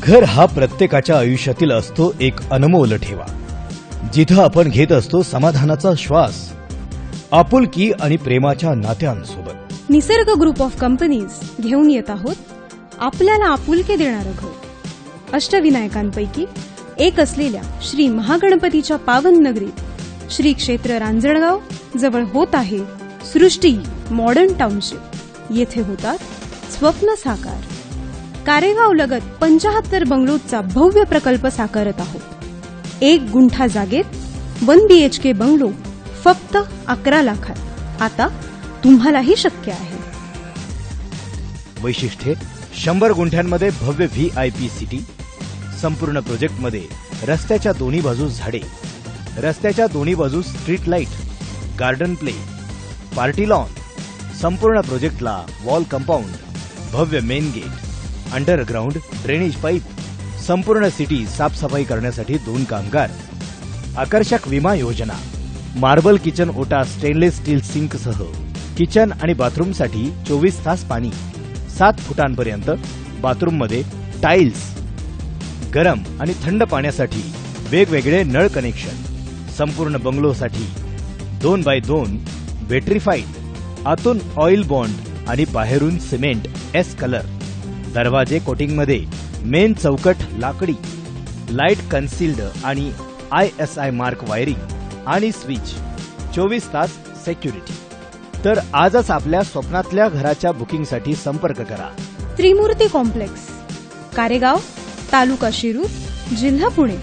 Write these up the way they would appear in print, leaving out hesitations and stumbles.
घर हा प्रत्येकाच्या आयुष्यातील असतो एक अनमोल ठेवा, जिथं आपण घेत असतो समाधानाचा श्वास, आपुलकी आणि प्रेमाच्या नात्यांसोबत. निसर्ग ग्रुप ऑफ कंपनीज घेऊन येत आहोत आपल्याला आपुलकी देणारं घर. अष्टविनायकांपैकी एक असलेल्या श्री महागणपतीच्या पावन नगरीत श्री क्षेत्र रांजणगाव जवळ होत आहे सृष्टी मॉडर्न टाउनशिप. येथे होतात स्वप्न साकार. कारेगाव लगत 75 बंगलोचा भव्य प्रकल्प साकारत आहोत. 1 गुंठा जागेत 1 BHK बंगलो फक्त 11 लाखात. आता तुम्हालाही शक्य आहे. वैशिष्ट्ये 100 गुंठ्यांमध्ये भव्य VIP सिटी. संपूर्ण प्रोजेक्टमध्ये रस्त्याच्या दोन्ही बाजूस झाडे, रस्त्याच्या दोन्ही बाजूस street light, garden play, party lawn. संपूर्ण प्रोजेक्टला वॉल कंपाऊंड, भव्य main gate, underground drainage pipe. संपूर्ण सिटी साफसफाई करण्यासाठी 2 कामगार. आकर्षक विमा योजना. मार्बल किचन ओटा स्टेनलेस स्टील सिंकसह किचन आणि बाथरूमसाठी 24 तास पाणी. 7 फुटांपर्यंत बाथरूममध्ये टाइल्स. गरम आणि थंड पाण्यासाठी वेगवेगळे नळ कनेक्शन. संपूर्ण बंगलोसाठी 2x2 वेट्रिफाईड. आतून ऑइल बॉन्ड आणि बाहेरून सिमेंट S कलर. दरवाजे कोटिंगमध्ये. मेन चौकट लाकडी. लाईट कन्सिल्ड आणि ISI मार्क वायरिंग आणि स्विच. 24 तास सेक्युरिटी. तर आजच आपल्या स्वप्नातल्या घराच्या बुकिंगसाठी संपर्क करा. त्रिमूर्ती कॉम्प्लेक्स, कारेगाव, तालुका शिरूर, जिल्हा पुणे.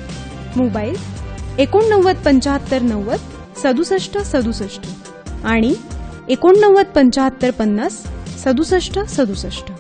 मोबाईल 89 75 90 67 67 आणि 89 75 50 67 67.